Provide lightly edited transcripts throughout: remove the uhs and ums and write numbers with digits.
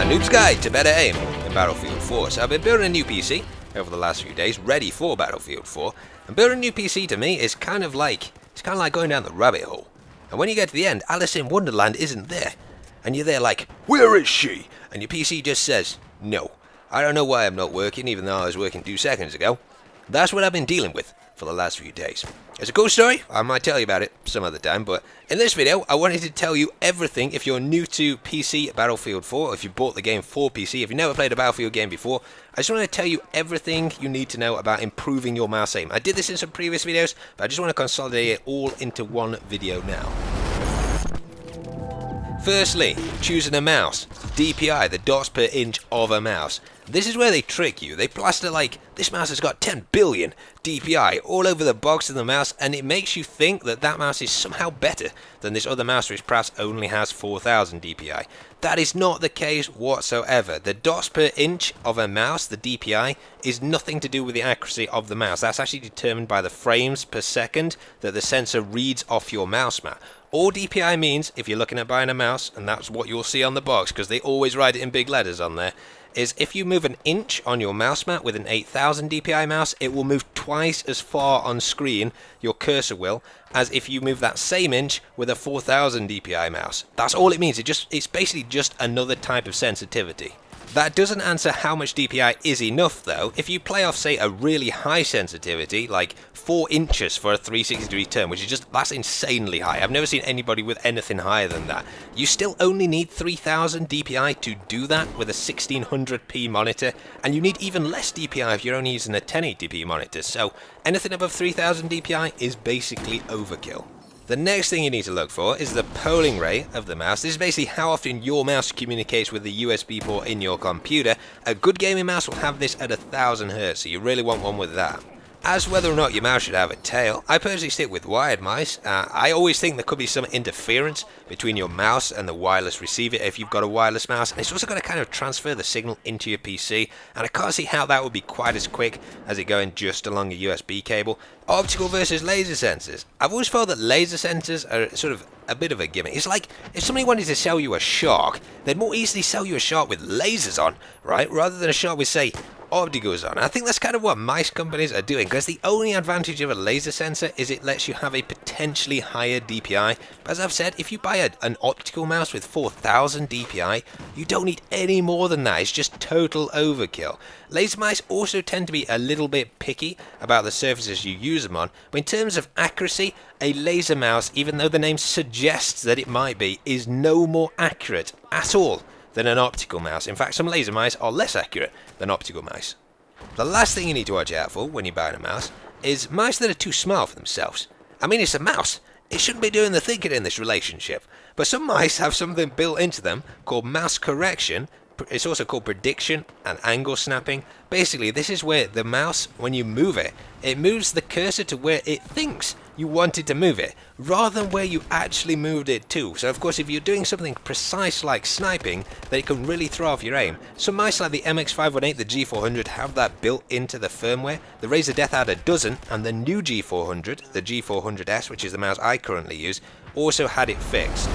Noob's Guide to Better Aim in Battlefield 4. So I've been building a new PC over the last few days, ready for Battlefield 4. And building a new PC to me is kind of like going down the rabbit hole. And when you get to the end, Alice in Wonderland isn't there. And you're there like, where is she? And your PC just says, no. I don't know why I'm not working, even though I was working 2 seconds ago. That's what I've been dealing with for the last few days. It's a cool story, I might tell you about it some other time, but in this video I wanted to tell you everything if you're new to PC Battlefield 4, if you bought the game for PC, if you've never played a Battlefield game before. I just want to tell you everything you need to know about improving your mouse aim. I did this in some previous videos, but I just want to consolidate it all into one video now. Firstly, choosing a mouse. DPI, the dots per inch of a mouse. This is where they trick you. They plaster like, this mouse has got 10 billion DPI all over the box of the mouse, and it makes you think that that mouse is somehow better than this other mouse which perhaps only has 4000 DPI. That is not the case whatsoever. The dots per inch of a mouse, the DPI, is nothing to do with the accuracy of the mouse. That's actually determined by the frames per second that the sensor reads off your mouse mat. All DPI means, if you're looking at buying a mouse, and that's what you'll see on the box because they always write it in big letters on there, is if you move an inch on your mouse mat with an 8000 DPI mouse, it will move twice as far on screen, your cursor will, as if you move that same inch with a 4000 DPI mouse. That's all it means. It's basically just another type of sensitivity. That doesn't answer how much DPI is enough though. If you play off, say, a really high sensitivity, like 4 inches for a 360 degree turn, which is just, that's insanely high. I've never seen anybody with anything higher than that. You still only need 3000 DPI to do that with a 1600p monitor, and you need even less DPI if you're only using a 1080p monitor. So anything above 3000 DPI is basically overkill. The next thing you need to look for is the polling rate of the mouse. This is basically how often your mouse communicates with the USB port in your computer. A good gaming mouse will have this at 1000 Hz, so you really want one with that. As whether or not your mouse should have a tail, I personally stick with wired mice. I always think there could be some interference between your mouse and the wireless receiver if you've got a wireless mouse, and it's also got to kind of transfer the signal into your PC, and I can't see how that would be quite as quick as it going just along a USB cable. Optical versus laser sensors. I've always felt that laser sensors are sort of a bit of a gimmick. It's like if somebody wanted to sell you a shark, they'd more easily sell you a shark with lasers on, right, rather than a shark with, say, opticals on. I think that's kind of what mice companies are doing, because the only advantage of a laser sensor is it lets you have a potentially higher DPI. But as I've said, if you buy an optical mouse with 4000 DPI, you don't need any more than that. It's just total overkill. Laser mice also tend to be a little bit picky about the surfaces you use them on, but in terms of accuracy, a laser mouse, even though the name suggests that it might be, is no more accurate at all than an optical mouse. In fact, some laser mice are less accurate than optical mice. The last thing you need to watch out for when you're buying a mouse is mice that are too smart for themselves. I mean, it's a mouse. It shouldn't be doing the thinking in this relationship. But some mice have something built into them called mouse correction. It's also called prediction and angle snapping. Basically, this is where the mouse, when you move it, it moves the cursor to where it thinks you wanted to move it, rather than where you actually moved it to. So of course, if you're doing something precise like sniping, then it can really throw off your aim. Some mice like the MX518, the G400, have that built into the firmware. The Razer Deathadder doesn't, and the new G400, the G400S, which is the mouse I currently use, also had it fixed.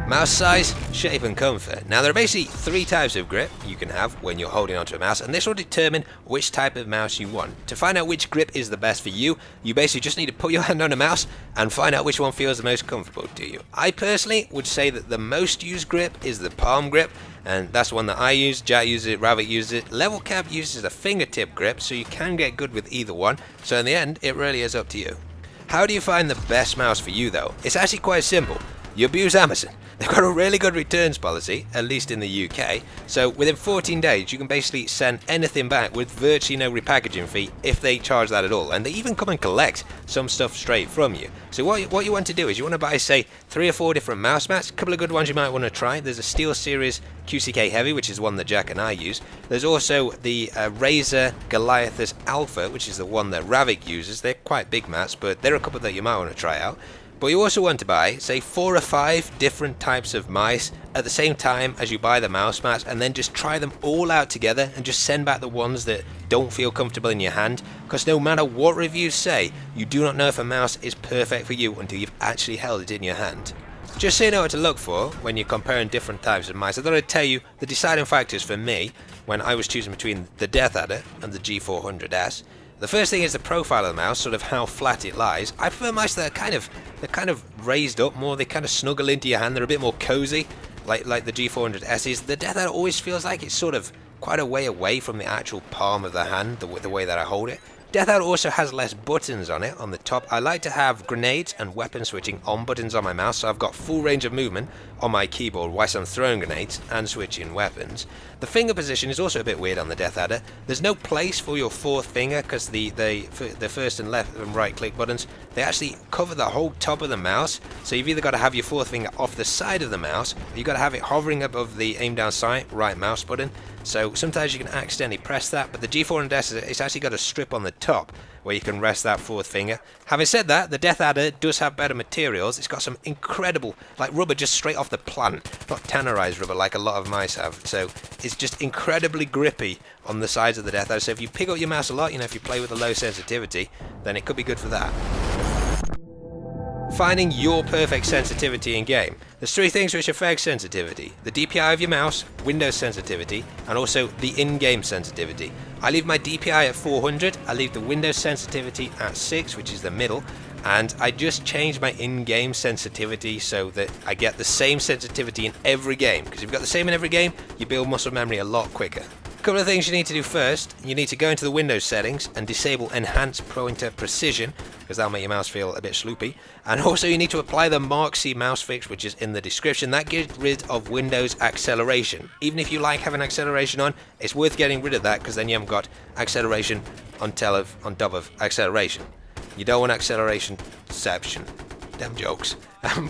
Mouse size, shape and comfort. Now there are basically 3 types of grip you can have when you're holding onto a mouse, and this will determine which type of mouse you want. To find out which grip is the best for you, you basically just need to put your hand on a mouse and find out which one feels the most comfortable to you. I personally would say that the most used grip is the palm grip, and that's the one that I use. Jack uses it, Ravic uses it. Level Cap uses a fingertip grip, so you can get good with either one. So in the end, it really is up to you. How do you find the best mouse for you though? It's actually quite simple. You abuse Amazon. They've got a really good returns policy, at least in the UK, so within 14 days you can basically send anything back with virtually no repackaging fee if they charge that at all, and they even come and collect some stuff straight from you. So what you want to do is you want to buy, say, 3 or 4 different mouse mats, a couple of good ones you might want to try. There's a SteelSeries QCK Heavy, which is one that Jack and I use. There's also the Razer Goliathus Alpha, which is the one that Ravic uses. They're quite big mats, but there are a couple that you might want to try out. But you also want to buy, say, 4 or 5 different types of mice at the same time as you buy the mouse mats, and then just try them all out together and just send back the ones that don't feel comfortable in your hand, because no matter what reviews say, you do not know if a mouse is perfect for you until you've actually held it in your hand. Just so you know what to look for when you're comparing different types of mice, I thought I'd tell you the deciding factors for me when I was choosing between the Death Adder and the G400S. The first thing is the profile of the mouse, sort of how flat it lies. I prefer mice that are kind of raised up more. They kind of snuggle into your hand. They're a bit more cozy, like the G400Ss. The Death Adder always feels like it's sort of quite a way away from the actual palm of the hand, the way that I hold it. Death Adder also has less buttons on it on the top. I like to have grenades and weapon switching on buttons on my mouse, so I've got full range of movement on my keyboard whilst I'm throwing grenades and switching weapons. The finger position is also a bit weird on the Death Adder. There's no place for your fourth finger because the first and left and right click buttons, they actually cover the whole top of the mouse, so you've either got to have your fourth finger off the side of the mouse, or you've got to have it hovering above the aim down sight right mouse button. So sometimes you can accidentally press that, but the G400S, it's actually got a strip on the top where you can rest that fourth finger. Having said that, the Death Adder does have better materials. It's got some incredible, like rubber just straight off the plant, not tannerized rubber like a lot of mice have. So it's just incredibly grippy on the sides of the Death Adder. So if you pick up your mouse a lot, if you play with a low sensitivity, then it could be good for that. Finding your perfect sensitivity in game. There's three things which affect sensitivity: the DPI of your mouse, Windows sensitivity, and also the in-game sensitivity. I leave my DPI at 400, I leave the Windows sensitivity at 6, which is the middle, and I just change my in-game sensitivity so that I get the same sensitivity in every game, because if you've got the same in every game, you build muscle memory a lot quicker. A couple of things you need to do first. You need to go into the Windows settings and disable Enhanced Pointer Precision, because that'll make your mouse feel a bit sloopy. And also you need to apply the MarkC Mouse Fix, which is in the description. That gets rid of Windows acceleration. Even if you like having acceleration on, it's worth getting rid of that, because then you haven't got acceleration on top of acceleration. You don't want acceleration-ception. Damn jokes.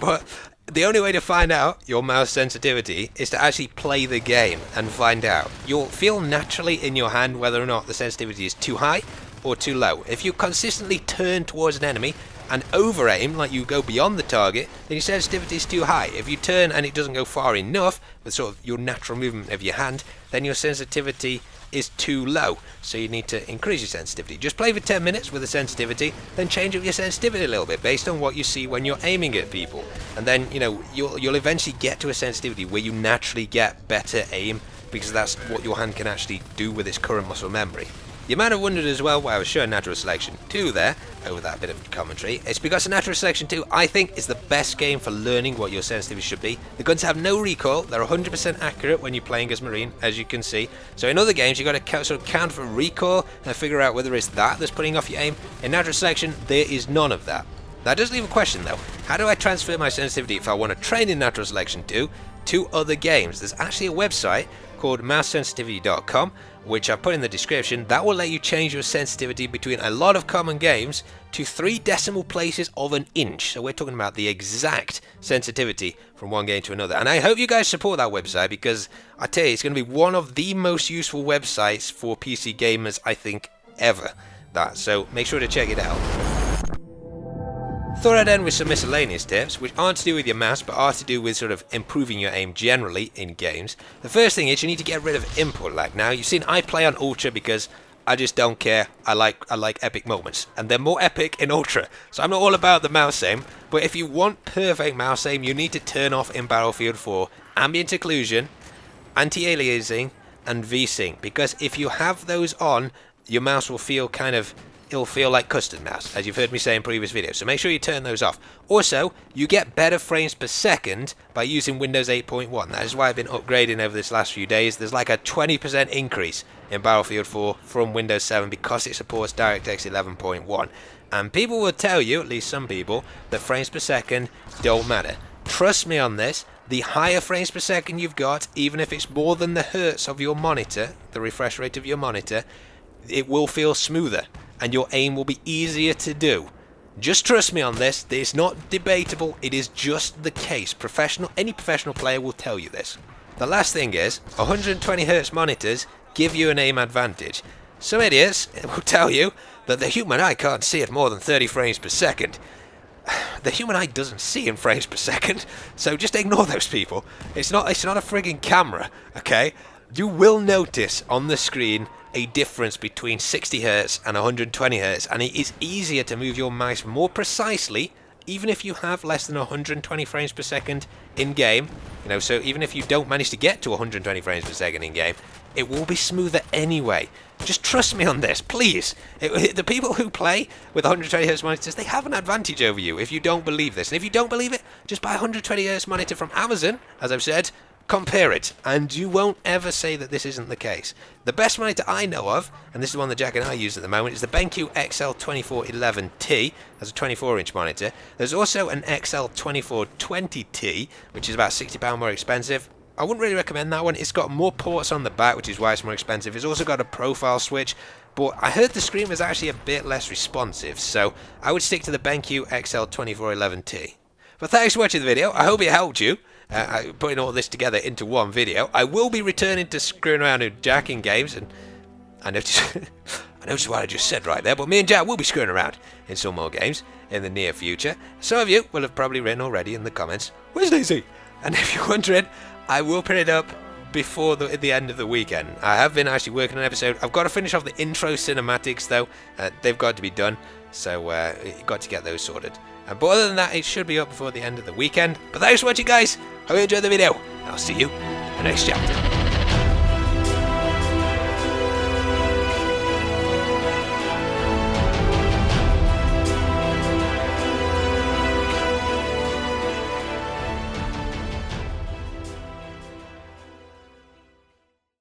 But the only way to find out your mouse sensitivity is to actually play the game and find out. You'll feel naturally in your hand whether or not the sensitivity is too high or too low. If you consistently turn towards an enemy and over-aim, like you go beyond the target, then your sensitivity is too high. If you turn and it doesn't go far enough with sort of your natural movement of your hand, then your sensitivity is too low, so you need to increase your sensitivity. Just play for 10 minutes with the sensitivity, then change up your sensitivity a little bit based on what you see when you're aiming at people, and then you'll eventually get to a sensitivity where you naturally get better aim, because that's what your hand can actually do with its current muscle memory. You might have wondered as well why I was showing Natural Selection 2 there, over that bit of commentary. It's because Natural Selection 2, I think, is the best game for learning what your sensitivity should be. The guns have no recoil, they're 100% accurate when you're playing as Marine, as you can see. So in other games, you've got to sort of count for recoil and figure out whether it's that that's putting off your aim. In Natural Selection, there is none of that. That does leave a question though. How do I transfer my sensitivity if I want to train in Natural Selection 2 to other games? There's actually a website called mousesensitivity.com, which I put in the description, that will let you change your sensitivity between a lot of common games to 3 decimal places of an inch. So we're talking about the exact sensitivity from one game to another. And I hope you guys support that website, because I tell you, it's going to be one of the most useful websites for PC gamers, I think, ever. So make sure to check it out. Thought I'd end with some miscellaneous tips, which aren't to do with your mouse, but are to do with sort of improving your aim generally in games. The first thing is you need to get rid of input lag. Now, you've seen I play on Ultra because I just don't care. I like epic moments, and they're more epic in Ultra. So I'm not all about the mouse aim, but if you want perfect mouse aim, you need to turn off in Battlefield 4 ambient occlusion, anti-aliasing, and VSync, because if you have those on, your mouse will feel it'll feel like custom mouse, as you've heard me say in previous videos, so make sure you turn those off. Also, you get better frames per second by using Windows 8.1. That is why I've been upgrading over this last few days. There's like a 20% increase in Battlefield 4 from Windows 7 because it supports DirectX 11.1. And people will tell you, at least some people, that frames per second don't matter. Trust me on this. The higher frames per second you've got, even if it's more than the hertz of your monitor, the refresh rate of your monitor, it will feel smoother, and your aim will be easier to do. Just trust me on this. It's not debatable. It is just the case. Any professional player will tell you this. The last thing is, 120Hz monitors give you an aim advantage. Some idiots will tell you that the human eye can't see at more than 30 frames per second. The human eye doesn't see in frames per second, so just ignore those people. It's not a frigging camera, okay? You will notice on the screen a difference between 60Hz and 120Hz, and it is easier to move your mouse more precisely even if you have less than 120 frames per second in game, you know, so even if you don't manage to get to 120 frames per second in game, it will be smoother anyway. Just trust me on this, please. The people who play with 120Hz monitors, they have an advantage over you if you don't believe this. And if you don't believe it, just buy a 120Hz monitor from Amazon, as I've said, compare it, and you won't ever say that this isn't the case. The best monitor I know of, and this is the one that Jack and I use at the moment, is the BenQ XL2411T. That's a 24-inch monitor. There's also an XL2420T, which is about £60 more expensive. I wouldn't really recommend that one. It's got more ports on the back, which is why it's more expensive. It's also got a profile switch, but I heard the screen was actually a bit less responsive, so I would stick to the BenQ XL2411T. But thanks for watching the video. I hope it helped you. Putting all this together into one video. I will be returning to screwing around with Jack in games, and I noticed what I just said right there, but me and Jack will be screwing around in some more games in the near future. Some of you will have probably written already in the comments, "Where's Daisy?" And if you're wondering, I will put it up before the end of the weekend. I have been actually working on an episode. I've got to finish off the intro cinematics though. They've got to be done, so you've got to get those sorted. But other than that, it should be up before the end of the weekend. But thanks for watching, guys. Hope you enjoyed the video. I'll see you in the next chapter.